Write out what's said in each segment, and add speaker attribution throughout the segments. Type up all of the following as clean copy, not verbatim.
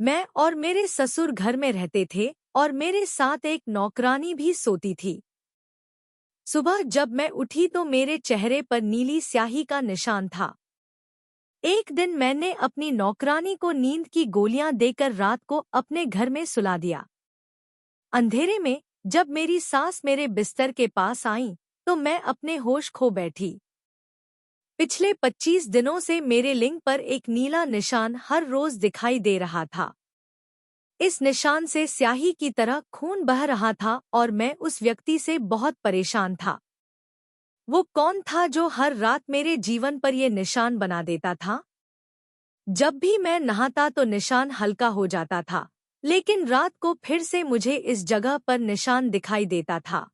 Speaker 1: मैं और मेरे ससुर घर में रहते थे और मेरे साथ एक नौकरानी भी सोती थी। सुबह जब मैं उठी तो मेरे चेहरे पर नीली स्याही का निशान था। एक दिन मैंने अपनी नौकरानी को नींद की गोलियां देकर रात को अपने घर में सुला दिया। अंधेरे में जब मेरी सास मेरे बिस्तर के पास आई तो मैं अपने होश खो बैठी। पिछले 25 दिनों से मेरे लिंग पर एक नीला निशान हर रोज दिखाई दे रहा था। इस निशान से स्याही की तरह खून बह रहा था और मैं उस व्यक्ति से बहुत परेशान था। वो कौन था जो हर रात मेरे जीवन पर ये निशान बना देता था? जब भी मैं नहाता तो निशान हल्का हो जाता था, लेकिन रात को फिर से मुझे इस जगह पर निशान दिखाई देता था।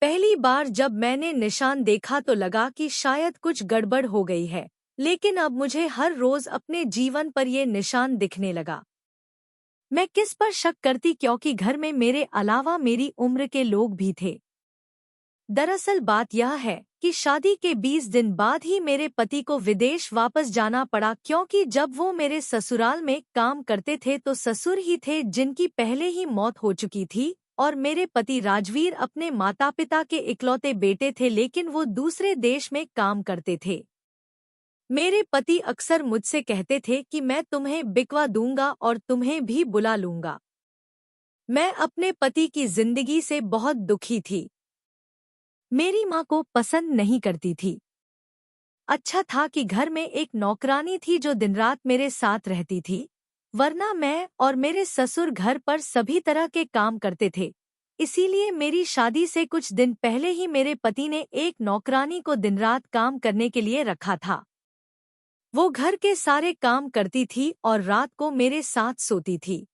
Speaker 1: पहली बार जब मैंने निशान देखा तो लगा कि शायद कुछ गड़बड़ हो गई है, लेकिन अब मुझे हर रोज अपने जीवन पर ये निशान दिखने लगा। मैं किस पर शक करती क्योंकि घर में मेरे अलावा मेरी उम्र के लोग भी थे। दरअसल बात यह है कि शादी के 20 दिन बाद ही मेरे पति को विदेश वापस जाना पड़ा क्योंकि जब वो मेरे ससुराल में काम करते थे तो ससुर ही थे जिनकी पहले ही मौत हो चुकी थी और मेरे पति राजवीर अपने माता पिता के इकलौते बेटे थे, लेकिन वो दूसरे देश में काम करते थे। मेरे पति अक्सर मुझसे कहते थे कि मैं तुम्हें बिकवा दूंगा और तुम्हें भी बुला लूंगा। मैं अपने पति की जिंदगी से बहुत दुखी थी। मेरी माँ को पसंद नहीं करती थी। अच्छा था कि घर में एक नौकरानी थी जो दिन रात मेरे साथ रहती थी, वरना मैं और मेरे ससुर घर पर सभी तरह के काम करते थे। इसीलिए मेरी शादी से कुछ दिन पहले ही मेरे पति ने एक नौकरानी को दिन रात काम करने के लिए रखा था। वो घर के सारे काम करती थी और रात को मेरे साथ सोती थी।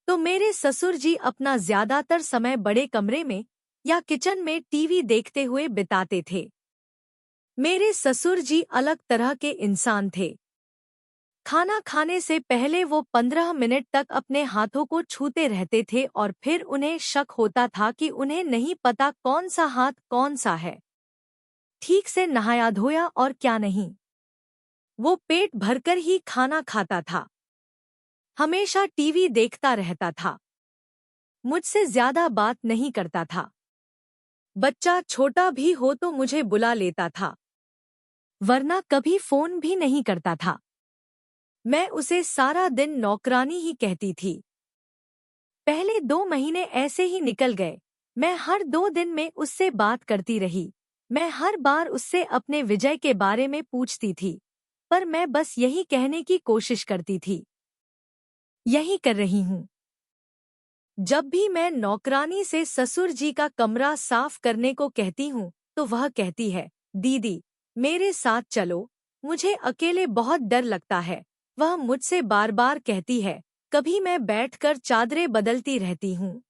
Speaker 1: तो मेरे ससुर जी अपना ज्यादातर समय बड़े कमरे में या किचन में टीवी देखते हुए बिताते थे। मेरे ससुर जी अलग तरह के इंसान थे। खाना खाने से पहले वो 15 मिनट तक अपने हाथों को छूते रहते थे और फिर उन्हें शक होता था कि उन्हें नहीं पता कौन सा हाथ कौन सा है, ठीक से नहाया धोया और क्या नहीं। वो पेट भरकर ही खाना खाता था, हमेशा टीवी देखता रहता था, मुझसे ज्यादा बात नहीं करता था। बच्चा छोटा भी हो तो मुझे बुला लेता था, वरना कभी फोन भी नहीं करता था। मैं उसे सारा दिन नौकरानी ही कहती थी। पहले 2 महीने ऐसे ही निकल गए। मैं हर 2 दिन में उससे बात करती रही। मैं हर बार उससे अपने विजय के बारे में पूछती थी, पर मैं बस यही कहने की कोशिश करती थी, यही कर रही हूँ। जब भी मैं नौकरानी से ससुर जी का कमरा साफ करने को कहती हूँ तो वह कहती है, दीदी मेरे साथ चलो, मुझे अकेले बहुत डर लगता है। वह मुझसे बार बार कहती है। कभी मैं बैठकर चादरें बदलती रहती हूँ,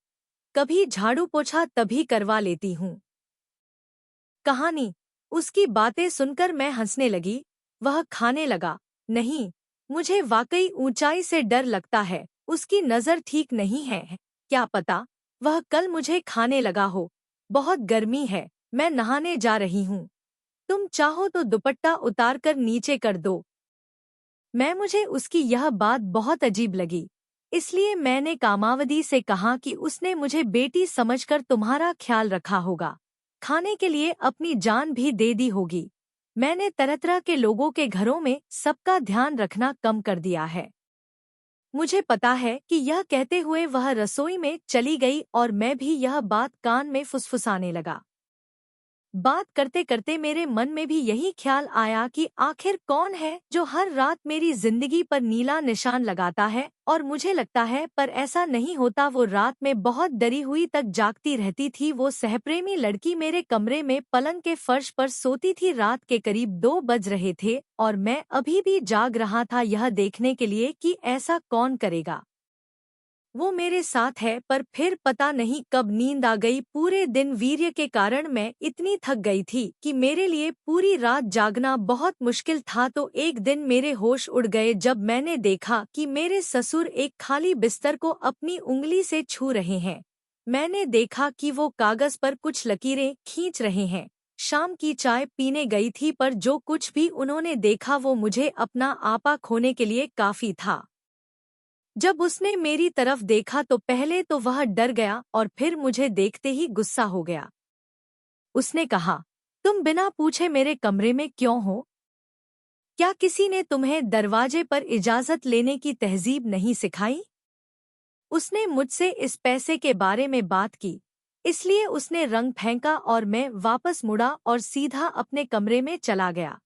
Speaker 1: कभी झाड़ू पोछा तभी करवा लेती हूँ। कहानी। उसकी बातें सुनकर मैं हंसने लगी। वह खाने लगा। नहीं, मुझे वाकई ऊंचाई से डर लगता है, उसकी नज़र ठीक नहीं है। क्या पता वह कल मुझे खाने लगा हो। बहुत गर्मी है, मैं नहाने जा रही हूँ। तुम चाहो तो दुपट्टा उतार कर नीचे कर दो। मुझे उसकी यह बात बहुत अजीब लगी, इसलिए मैंने कामावधि से कहा कि उसने मुझे बेटी समझकर तुम्हारा ख्याल रखा होगा, खाने के लिए अपनी जान भी दे दी होगी। मैंने तरह तरह के लोगों के घरों में सबका ध्यान रखना कम कर दिया है। मुझे पता है कि यह कहते हुए वह रसोई में चली गई और मैं भी यह बात कान में फुसफुसाने लगा। बात करते करते मेरे मन में भी यही ख्याल आया कि आखिर कौन है जो हर रात मेरी जिंदगी पर नीला निशान लगाता है, और मुझे लगता है पर ऐसा नहीं होता। वो रात में बहुत डरी हुई तक जागती रहती थी। वो सहप्रेमी लड़की मेरे कमरे में पलंग के फर्श पर सोती थी। रात के करीब 2 बज रहे थे और मैं अभी भी जाग रहा था, यह देखने के लिए कि ऐसा कौन करेगा। वो मेरे साथ है, पर फिर पता नहीं कब नींद आ गई। पूरे दिन वीर्य के कारण मैं इतनी थक गई थी कि मेरे लिए पूरी रात जागना बहुत मुश्किल था। तो एक दिन मेरे होश उड़ गए जब मैंने देखा कि मेरे ससुर एक खाली बिस्तर को अपनी उंगली से छू रहे हैं। मैंने देखा कि वो कागज पर कुछ लकीरें खींच रहे हैं। शाम की चाय पीने गई थी, पर जो कुछ भी उन्होंने देखा वो मुझे अपना आपा खोने के लिए काफी था। जब उसने मेरी तरफ देखा तो पहले तो वह डर गया और फिर मुझे देखते ही गुस्सा हो गया। उसने कहा, तुम बिना पूछे मेरे कमरे में क्यों हो? क्या किसी ने तुम्हें दरवाजे पर इजाजत लेने की तहजीब नहीं सिखाई? उसने मुझसे इस पैसे के बारे में बात की, इसलिए उसने रंग फेंका और मैं वापस मुड़ा और सीधा अपने कमरे में चला गया।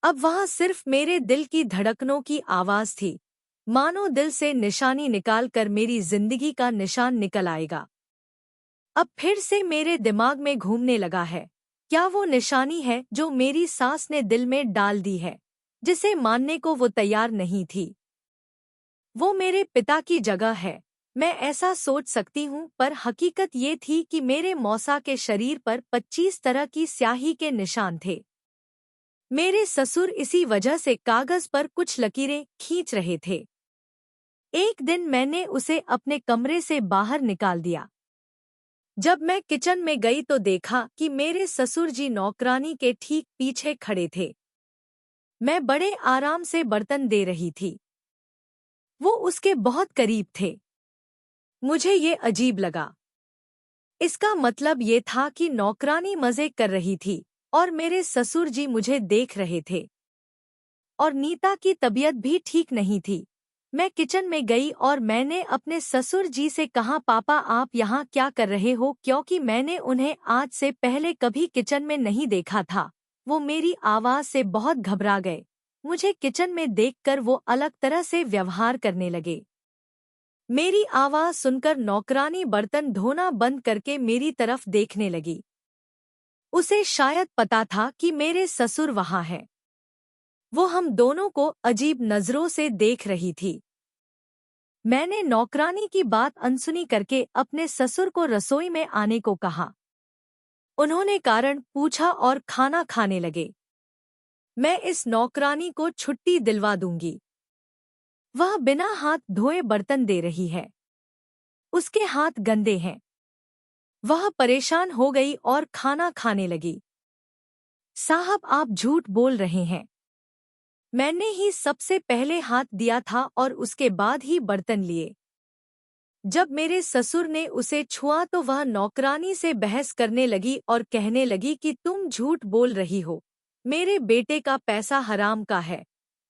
Speaker 1: अब वहां सिर्फ मेरे दिल की धड़कनों की आवाज थी, मानो दिल से निशानी निकालकर मेरी जिंदगी का निशान निकल आएगा। अब फिर से मेरे दिमाग में घूमने लगा है, क्या वो निशानी है जो मेरी सास ने दिल में डाल दी है, जिसे मानने को वो तैयार नहीं थी? वो मेरे पिता की जगह है, मैं ऐसा सोच सकती हूँ, पर हकीकत ये थी कि मेरे मौसा के शरीर पर 25 तरह की स्याही के निशान थे। मेरे ससुर इसी वजह से कागज पर कुछ लकीरें खींच रहे थे। एक दिन मैंने उसे अपने कमरे से बाहर निकाल दिया। जब मैं किचन में गई तो देखा कि मेरे ससुर जी नौकरानी के ठीक पीछे खड़े थे। मैं बड़े आराम से बर्तन दे रही थी, वो उसके बहुत करीब थे। मुझे ये अजीब लगा। इसका मतलब ये था कि नौकरानी मजे कर रही थी और मेरे ससुर जी मुझे देख रहे थे। और नीता की तबीयत भी ठीक नहीं थी। मैं किचन में गई और मैंने अपने ससुर जी से कहा, पापा आप यहाँ क्या कर रहे हो? क्योंकि मैंने उन्हें आज से पहले कभी किचन में नहीं देखा था। वो मेरी आवाज से बहुत घबरा गए। मुझे किचन में देखकर वो अलग तरह से व्यवहार करने लगे। मेरी आवाज सुनकर नौकरानी बर्तन धोना बंद करके मेरी तरफ देखने लगी। उसे शायद पता था कि मेरे ससुर वहाँ हैं। वो हम दोनों को अजीब नजरों से देख रही थी। मैंने नौकरानी की बात अनसुनी करके अपने ससुर को रसोई में आने को कहा। उन्होंने कारण पूछा और खाना खाने लगे। मैं इस नौकरानी को छुट्टी दिलवा दूंगी। वह बिना हाथ धोए बर्तन दे रही है। उसके हाथ गंदे हैं। वह परेशान हो गई और खाना खाने लगी। साहब आप झूठ बोल रहे हैं। मैंने ही सबसे पहले हाथ दिया था और उसके बाद ही बर्तन लिए। जब मेरे ससुर ने उसे छुआ तो वह नौकरानी से बहस करने लगी और कहने लगी कि तुम झूठ बोल रही हो, मेरे बेटे का पैसा हराम का है,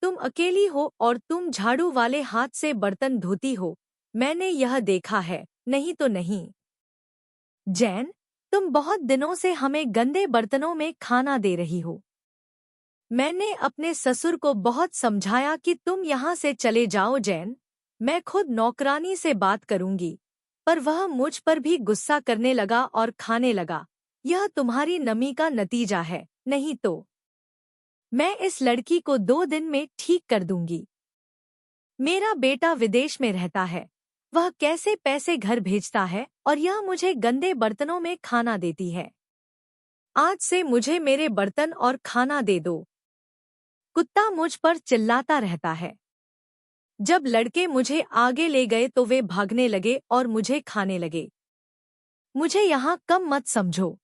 Speaker 1: तुम अकेली हो और तुम झाड़ू वाले हाथ से बर्तन धोती हो, मैंने यह देखा है, नहीं तो नहीं। जैन, तुम बहुत दिनों से हमें गंदे बर्तनों में खाना दे रही हो। मैंने अपने ससुर को बहुत समझाया कि तुम यहाँ से चले जाओ जैन, मैं खुद नौकरानी से बात करूंगी, पर वह मुझ पर भी गुस्सा करने लगा और खाने लगा। यह तुम्हारी नमी का नतीजा है, नहीं तो मैं इस लड़की को 2 दिन में ठीक कर दूंगी। मेरा बेटा विदेश में रहता है, वह कैसे पैसे घर भेजता है और यह मुझे गंदे बर्तनों में खाना देती है। आज से मुझे मेरे बर्तन और खाना दे दो। कुत्ता मुझ पर चिल्लाता रहता है। जब लड़के मुझे आगे ले गए तो वे भागने लगे और मुझे खाने लगे। मुझे यहाँ कम मत समझो।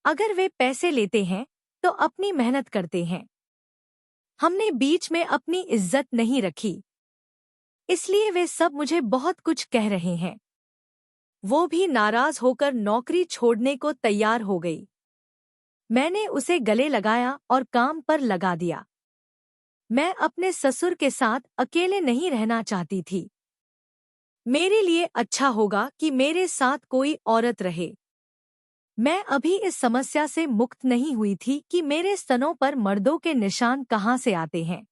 Speaker 1: अगर वे पैसे लेते हैं तो अपनी मेहनत करते हैं। हमने बीच में अपनी इज्जत नहीं रखी, इसलिए वे सब मुझे बहुत कुछ कह रहे हैं। वो भी नाराज होकर नौकरी छोड़ने को तैयार हो गई। मैंने उसे गले लगाया और काम पर लगा दिया। मैं अपने ससुर के साथ अकेले नहीं रहना चाहती थी। मेरे लिए अच्छा होगा कि मेरे साथ कोई औरत रहे। मैं अभी इस समस्या से मुक्त नहीं हुई थी कि मेरे स्तनों पर मर्दों के निशान कहाँ से आते हैं।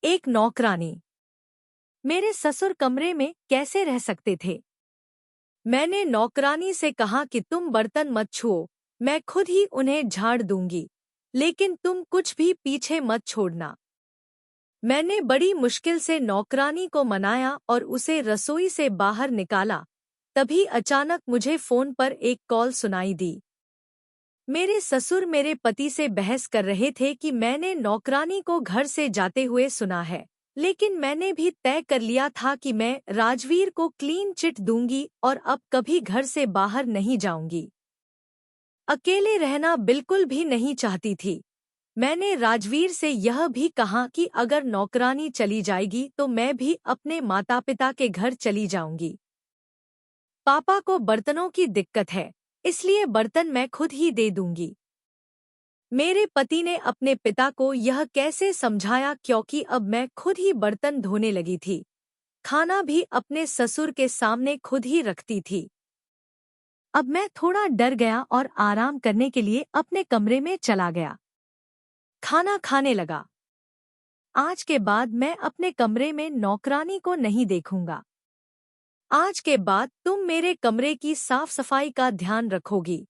Speaker 1: एक नौकरानी। मेरे ससुर कमरे में कैसे रह सकते थे? मैंने नौकरानी से कहा कि तुम बर्तन मत छुओ, मैं खुद ही उन्हें झाड़ दूंगी, लेकिन तुम कुछ भी पीछे मत छोड़ना। मैंने बड़ी मुश्किल से नौकरानी को मनाया और उसे रसोई से बाहर निकाला। तभी अचानक मुझे फोन पर एक कॉल सुनाई दी। मेरे ससुर मेरे पति से बहस कर रहे थे कि मैंने नौकरानी को घर से जाते हुए सुना है, लेकिन मैंने भी तय कर लिया था कि मैं राजवीर को क्लीन चिट दूंगी और अब कभी घर से बाहर नहीं जाऊंगी। अकेले रहना बिल्कुल भी नहीं चाहती थी। मैंने राजवीर से यह भी कहा कि अगर नौकरानी चली जाएगी तो मैं भी अपने माता पिता के घर चली जाऊंगी। पापा को बर्तनों की दिक्कत है, इसलिए बर्तन मैं खुद ही दे दूंगी। मेरे पति ने अपने पिता को यह कैसे समझाया, क्योंकि अब मैं खुद ही बर्तन धोने लगी थी। खाना भी अपने ससुर के सामने खुद ही रखती थी। अब मैं थोड़ा डर गया और आराम करने के लिए अपने कमरे में चला गया। खाना खाने लगा। आज के बाद मैं अपने कमरे में नौकरानी को नहीं देखूंगा। आज के बाद तुम मेरे कमरे की साफ सफाई का ध्यान रखोगी।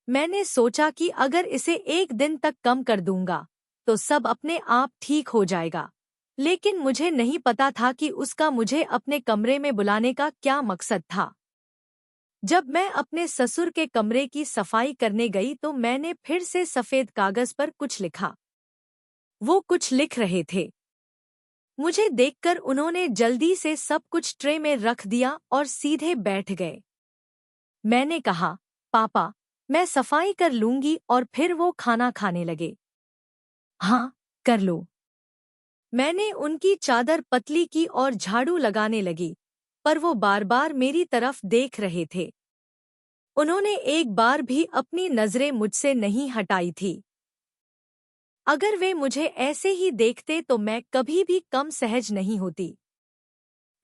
Speaker 1: मैंने सोचा कि अगर इसे 1 दिन तक कम कर दूंगा तो सब अपने आप ठीक हो जाएगा, लेकिन मुझे नहीं पता था कि उसका मुझे अपने कमरे में बुलाने का क्या मकसद था। जब मैं अपने ससुर के कमरे की सफाई करने गई तो मैंने फिर से सफेद कागज पर कुछ लिखा। वो कुछ लिख रहे थे। मुझे देखकर उन्होंने जल्दी से सब कुछ ट्रे में रख दिया और सीधे बैठ गए। मैंने कहा, पापा, मैं सफाई कर लूंगी, और फिर वो खाना खाने लगे। हाँ, कर लो। मैंने उनकी चादर पतली की और झाड़ू लगाने लगी, पर वो बार बार मेरी तरफ देख रहे थे। उन्होंने एक बार भी अपनी नजरें मुझसे नहीं हटाई थी। अगर वे मुझे ऐसे ही देखते तो मैं कभी भी कम सहज नहीं होती।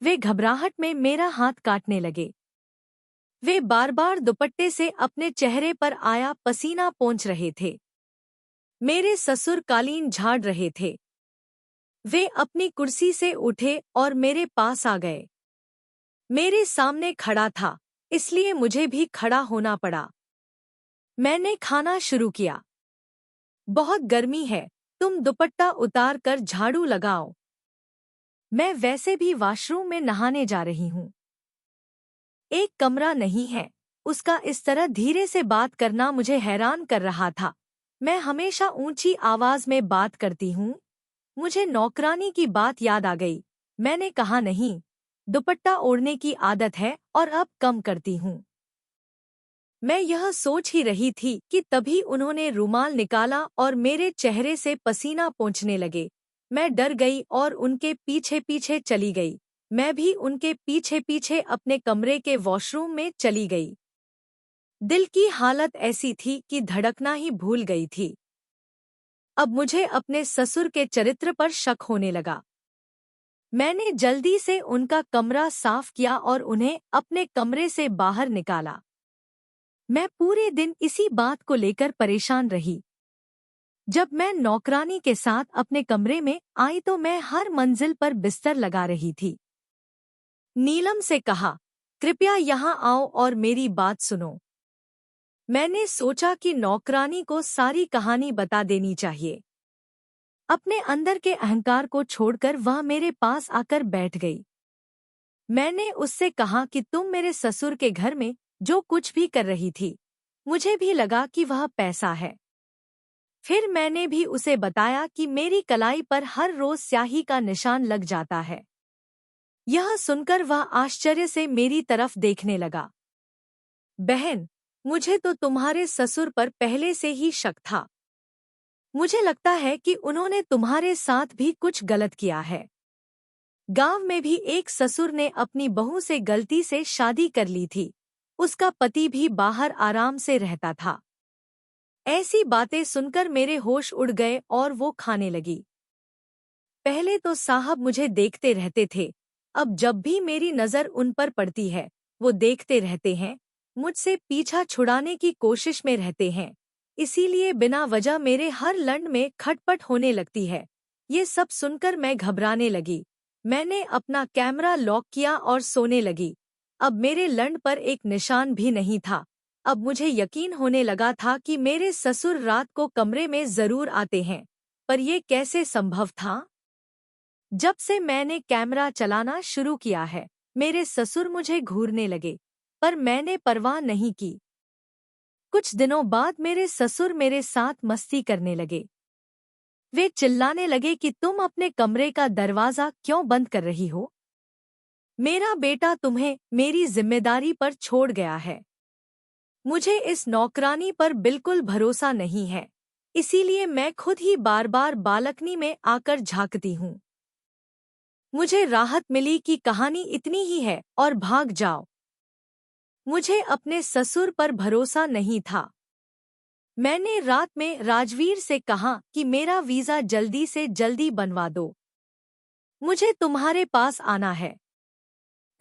Speaker 1: वे घबराहट में मेरा हाथ काटने लगे। वे बार बार दुपट्टे से अपने चेहरे पर आया पसीना पोंछ रहे थे। मेरे ससुर कालीन झाड़ रहे थे। वे अपनी कुर्सी से उठे और मेरे पास आ गए। मेरे सामने खड़ा था, इसलिए मुझे भी खड़ा होना पड़ा। मैंने खाना शुरू किया। बहुत गर्मी है, तुम दुपट्टा उतार कर झाड़ू लगाओ। मैं वैसे भी वॉशरूम में नहाने जा रही हूँ। एक कमरा नहीं है। उसका इस तरह धीरे से बात करना मुझे हैरान कर रहा था। मैं हमेशा ऊंची आवाज में बात करती हूँ। मुझे नौकरानी की बात याद आ गई। मैंने कहा, नहीं, दुपट्टा ओढ़ने की आदत है और अब कम करती हूँ। मैं यह सोच ही रही थी कि तभी उन्होंने रुमाल निकाला और मेरे चेहरे से पसीना पोंछने लगे। मैं डर गई और उनके पीछे पीछे चली गई। मैं भी उनके पीछे पीछे अपने कमरे के वॉशरूम में चली गई। दिल की हालत ऐसी थी कि धड़कना ही भूल गई थी। अब मुझे अपने ससुर के चरित्र पर शक होने लगा। मैंने जल्दी से उनका कमरा साफ किया और उन्हें अपने कमरे से बाहर निकाला। मैं पूरे दिन इसी बात को लेकर परेशान रही। जब मैं नौकरानी के साथ अपने कमरे में आई तो मैं हर मंजिल पर बिस्तर लगा रही थी। नीलम से कहा, कृपया यहाँ आओ और मेरी बात सुनो। मैंने सोचा कि नौकरानी को सारी कहानी बता देनी चाहिए। अपने अंदर के अहंकार को छोड़कर वह मेरे पास आकर बैठ गई। मैंने उससे कहा कि तुम मेरे ससुर के घर में जो कुछ भी कर रही थी, मुझे भी लगा कि वह पैसा है। फिर मैंने भी उसे बताया कि मेरी कलाई पर हर रोज स्याही का निशान लग जाता है। यह सुनकर वह आश्चर्य से मेरी तरफ देखने लगा। बहन, मुझे तो तुम्हारे ससुर पर पहले से ही शक था। मुझे लगता है कि उन्होंने तुम्हारे साथ भी कुछ गलत किया है। गांव में भी एक ससुर ने अपनी बहू से गलती से शादी कर ली थी। उसका पति भी बाहर आराम से रहता था। ऐसी बातें सुनकर मेरे होश उड़ गए और वो खाने लगी। पहले तो साहब मुझे देखते रहते थे, अब जब भी मेरी नज़र उन पर पड़ती है वो देखते रहते हैं, मुझसे पीछा छुड़ाने की कोशिश में रहते हैं। इसीलिए बिना वजह मेरे हर लंड में खटपट होने लगती है। ये सब सुनकर मैं घबराने लगी। मैंने अपना कैमरा लॉक किया और सोने लगी। अब मेरे लंड पर एक निशान भी नहीं था। अब मुझे यकीन होने लगा था कि मेरे ससुर रात को कमरे में जरूर आते हैं, पर यह कैसे संभव था? जब से मैंने कैमरा चलाना शुरू किया है, मेरे ससुर मुझे घूरने लगे, पर मैंने परवाह नहीं की। कुछ दिनों बाद मेरे ससुर मेरे साथ मस्ती करने लगे। वे चिल्लाने लगे कि तुम अपने कमरे का दरवाजा क्यों बंद कर रही हो? मेरा बेटा तुम्हें मेरी जिम्मेदारी पर छोड़ गया है। मुझे इस नौकरानी पर बिल्कुल भरोसा नहीं है। इसीलिए मैं खुद ही बार बार बालकनी में आकर झांकती हूँ। मुझे राहत मिली कि कहानी इतनी ही है और भाग जाओ। मुझे अपने ससुर पर भरोसा नहीं था। मैंने रात में राजवीर से कहा कि मेरा वीज़ा जल्दी से जल्दी बनवा दो, मुझे तुम्हारे पास आना है।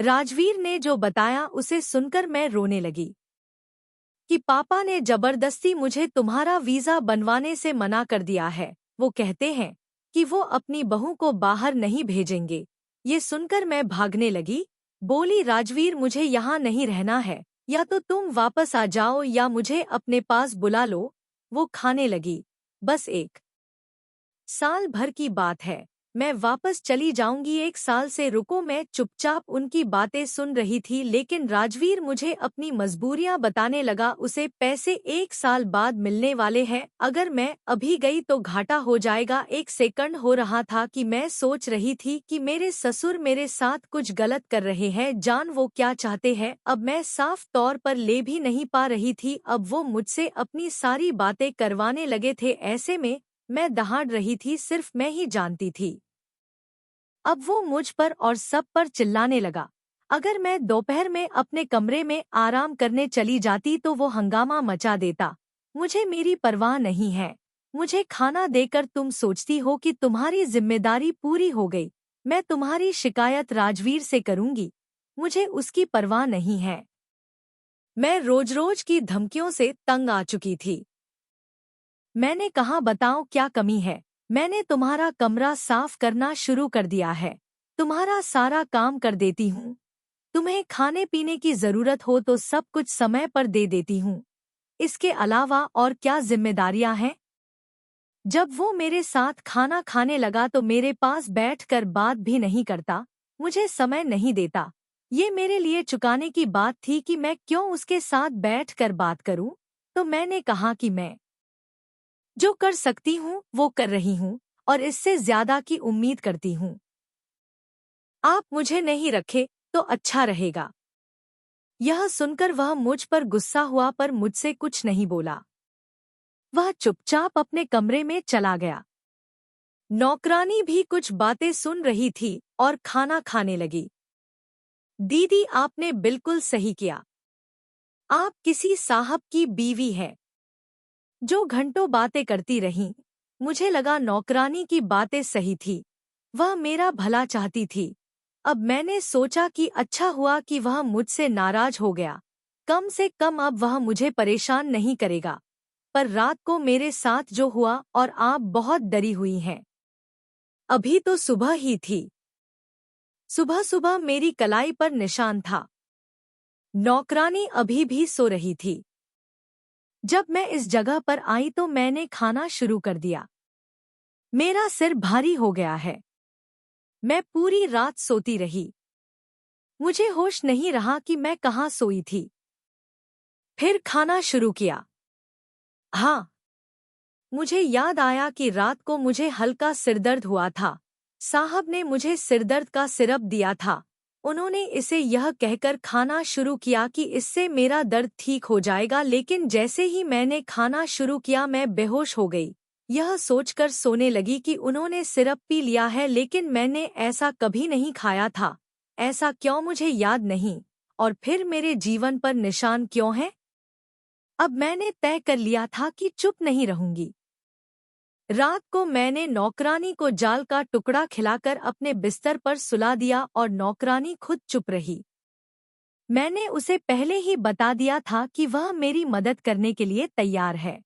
Speaker 1: राजवीर ने जो बताया उसे सुनकर मैं रोने लगी कि पापा ने जबरदस्ती मुझे तुम्हारा वीज़ा बनवाने से मना कर दिया है। वो कहते हैं कि वो अपनी बहू को बाहर नहीं भेजेंगे। ये सुनकर मैं भागने लगी। बोली, राजवीर मुझे यहाँ नहीं रहना है, या तो तुम वापस आ जाओ या मुझे अपने पास बुला लो। वो खाने लगी। बस 1 साल भर की बात है, मैं वापस चली जाऊंगी, 1 साल से रुको। मैं चुपचाप उनकी बातें सुन रही थी, लेकिन राजवीर मुझे अपनी मजबूरियां बताने लगा। उसे पैसे 1 साल बाद मिलने वाले हैं, अगर मैं अभी गई तो घाटा हो जाएगा। 1 सेकंड हो रहा था कि मैं सोच रही थी कि मेरे ससुर मेरे साथ कुछ गलत कर रहे हैं। जान वो क्या चाहते हैं, अब मैं साफ तौर पर ले भी नहीं पा रही थी। अब वो मुझसे अपनी सारी बातें करवाने लगे थे। ऐसे में मैं दहाड़ रही थी, सिर्फ मैं ही जानती थी। अब वो मुझ पर और सब पर चिल्लाने लगा। अगर मैं दोपहर में अपने कमरे में आराम करने चली जाती तो वो हंगामा मचा देता। मुझे मेरी परवाह नहीं है। मुझे खाना देकर तुम सोचती हो कि तुम्हारी जिम्मेदारी पूरी हो गई। मैं तुम्हारी शिकायत राजवीर से करूंगी। मुझे उसकी परवाह नहीं है। मैं रोज रोज की धमकियों से तंग आ चुकी थी। मैंने कहा, बताओ क्या कमी है। मैंने तुम्हारा कमरा साफ करना शुरू कर दिया है, तुम्हारा सारा काम कर देती हूँ। तुम्हें खाने पीने की जरूरत हो तो सब कुछ समय पर दे देती हूँ। इसके अलावा और क्या जिम्मेदारियां हैं? जब वो मेरे साथ खाना खाने लगा तो मेरे पास बैठकर बात भी नहीं करता, मुझे समय नहीं देता। ये मेरे लिए चुकाने की बात थी कि मैं क्यों उसके साथ बैठकर बात करूं। तो मैंने कहा कि मैं जो कर सकती हूँ वो कर रही हूँ और इससे ज्यादा की उम्मीद करती हूँ। आप मुझे नहीं रखे तो अच्छा रहेगा। यह सुनकर वह मुझ पर गुस्सा हुआ, पर मुझसे कुछ नहीं बोला। वह चुपचाप अपने कमरे में चला गया। नौकरानी भी कुछ बातें सुन रही थी और खाना खाने लगी। दीदी, आपने बिल्कुल सही किया। आप किसी साहब की बीवी है जो घंटों बातें करती रहीं। मुझे लगा नौकरानी की बातें सही थी, वह मेरा भला चाहती थी। अब मैंने सोचा कि अच्छा हुआ कि वह मुझसे नाराज हो गया। कम से कम अब वह मुझे परेशान नहीं करेगा। पर रात को मेरे साथ जो हुआ और आप बहुत डरी हुई हैं। अभी तो सुबह ही थी। सुबह सुबह मेरी कलाई पर निशान था। नौकरानी अभी भी सो रही थी। जब मैं इस जगह पर आई तो मैंने खाना शुरू कर दिया। मेरा सिर भारी हो गया है। मैं पूरी रात सोती रही। मुझे होश नहीं रहा कि मैं कहाँ सोई थी। फिर खाना शुरू किया। हाँ, मुझे याद आया कि रात को मुझे हल्का सिरदर्द हुआ था। साहब ने मुझे सिरदर्द का सिरप दिया था। उन्होंने इसे यह कहकर खाना शुरू किया कि इससे मेरा दर्द ठीक हो जाएगा, लेकिन जैसे ही मैंने खाना शुरू किया मैं बेहोश हो गई। यह सोचकर सोने लगी कि उन्होंने सिरप पी लिया है, लेकिन मैंने ऐसा कभी नहीं खाया था। ऐसा क्यों, मुझे याद नहीं। और फिर मेरे जीवन पर निशान क्यों है? अब मैंने तय कर लिया था कि चुप नहीं रहूंगी। रात को मैंने नौकरानी को जाल का टुकड़ा खिलाकर अपने बिस्तर पर सुला दिया और नौकरानी खुद चुप रही। मैंने उसे पहले ही बता दिया था कि वह मेरी मदद करने के लिए तैयार है।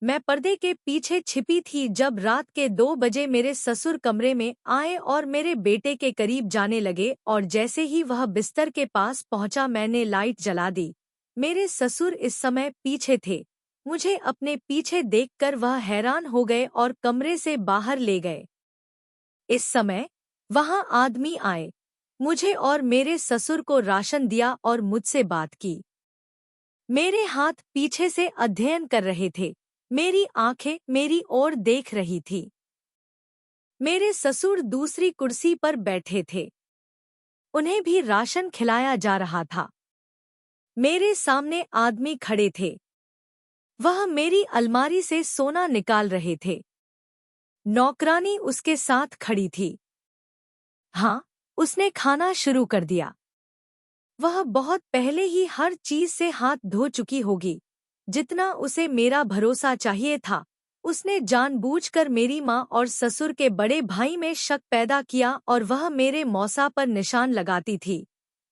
Speaker 1: मैं पर्दे के पीछे छिपी थी जब रात के 2 बजे मेरे ससुर कमरे में आए और मेरे बेटे के करीब जाने लगे, और जैसे ही वह बिस्तर के पास पहुंचा मैंने लाइट जला दी। मेरे ससुर इस समय पीछे थे। मुझे अपने पीछे देखकर वह हैरान हो गए और कमरे से बाहर ले गए। इस समय वहां आदमी आए, मुझे और मेरे ससुर को राशन दिया और मुझसे बात की। मेरे हाथ पीछे से अध्ययन कर रहे थे। मेरी आंखें मेरी ओर देख रही थी। मेरे ससुर दूसरी कुर्सी पर बैठे थे। उन्हें भी राशन खिलाया जा रहा था। मेरे सामने आदमी खड़े थे। वह मेरी अलमारी से सोना निकाल रहे थे। नौकरानी उसके साथ खड़ी थी। हाँ, उसने खाना शुरू कर दिया। वह बहुत पहले ही हर चीज से हाथ धो चुकी होगी। जितना उसे मेरा भरोसा चाहिए था, उसने जानबूझकर मेरी माँ और ससुर के बड़े भाई में शक पैदा किया और वह मेरे मौसा पर निशान लगाती थी।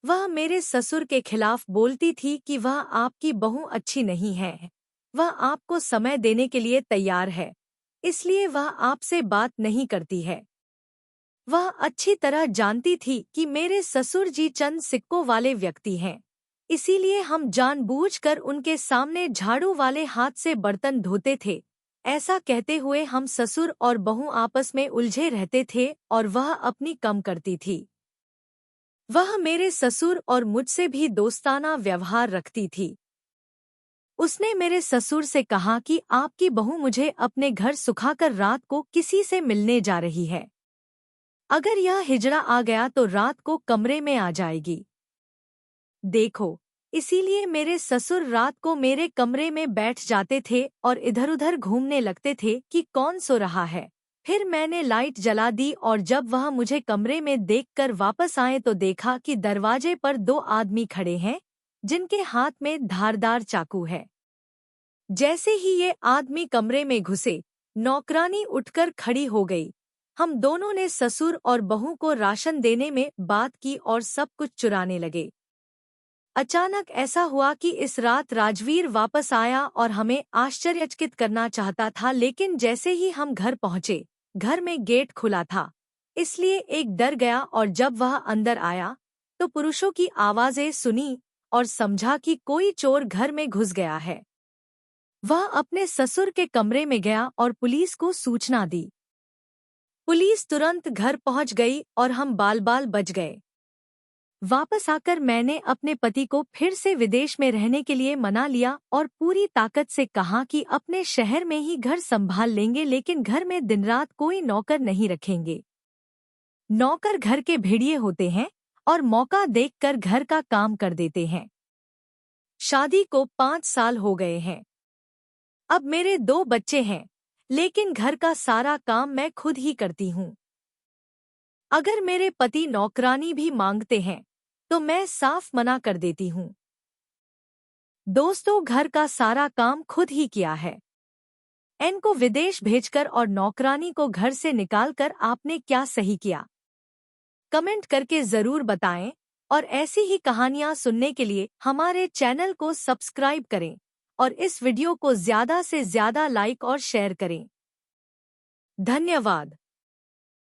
Speaker 1: वह मेरे ससुर के खिलाफ बोलती थी कि वह आपकी बहू अच्छी नहीं है। वह आपको समय देने के लिए तैयार है, इसलिए वह आपसे बात नहीं करती है। वह अच्छी तरह जानती थी कि मेरे ससुर जी चंद सिक्कों वाले व्यक्ति हैं, इसीलिए हम जानबूझकर उनके सामने झाड़ू वाले हाथ से बर्तन धोते थे। ऐसा कहते हुए हम ससुर और बहू आपस में उलझे रहते थे और वह अपनी कम करती थी। वह मेरे ससुर और मुझसे भी दोस्ताना व्यवहार रखती थी। उसने मेरे ससुर से कहा कि आपकी बहू मुझे अपने घर सुखाकर रात को किसी से मिलने जा रही है। अगर यह हिजड़ा आ गया तो रात को कमरे में आ जाएगी। देखो, इसीलिए मेरे ससुर रात को मेरे कमरे में बैठ जाते थे और इधर-उधर घूमने लगते थे कि कौन सो रहा है। फिर मैंने लाइट जला दी और जब वह मुझे कमरे में देखकर वापस आए तो देखा कि दरवाजे पर 2 आदमी खड़े हैं, जिनके हाथ में धारदार चाकू है। जैसे ही ये आदमी कमरे में घुसे, नौकरानी उठकर खड़ी हो गई। हम दोनों ने ससुर और बहू को राशन देने में बात की और सब कुछ चुराने लगे। अचानक ऐसा हुआ कि इस रात राजवीर वापस आया और हमें आश्चर्यचकित करना चाहता था, लेकिन जैसे ही हम घर पहुंचे, घर में गेट खुला था, इसलिए एक डर गया और जब वह अंदर आया तो पुरुषों की आवाजें सुनी और समझा कि कोई चोर घर में घुस गया है। वह अपने ससुर के कमरे में गया और पुलिस को सूचना दी। पुलिस तुरंत घर पहुंच गई और हम बाल-बाल बच गए। वापस आकर मैंने अपने पति को फिर से विदेश में रहने के लिए मना लिया और पूरी ताकत से कहा कि अपने शहर में ही घर संभाल लेंगे, लेकिन घर में दिन रात कोई नौकर नहीं रखेंगे। नौकर घर के भेड़िए होते हैं और मौका देखकर घर का काम कर देते हैं। शादी को 5 साल हो गए हैं। अब मेरे 2 बच्चे हैं, लेकिन घर का सारा काम मैं खुद ही करती हूँ। अगर मेरे पति नौकरानी भी मांगते हैं, तो मैं साफ मना कर देती हूँ। दोस्तों, घर का सारा काम खुद ही किया है। एन को विदेश भेजकर और नौकरानी को घर से निकालकर आपने क्या सही किया? कमेंट करके जरूर बताएं और ऐसी ही कहानियां सुनने के लिए हमारे चैनल को सब्सक्राइब करें और इस वीडियो को ज़्यादा से ज़्यादा लाइक और शेयर करें। धन्यवाद।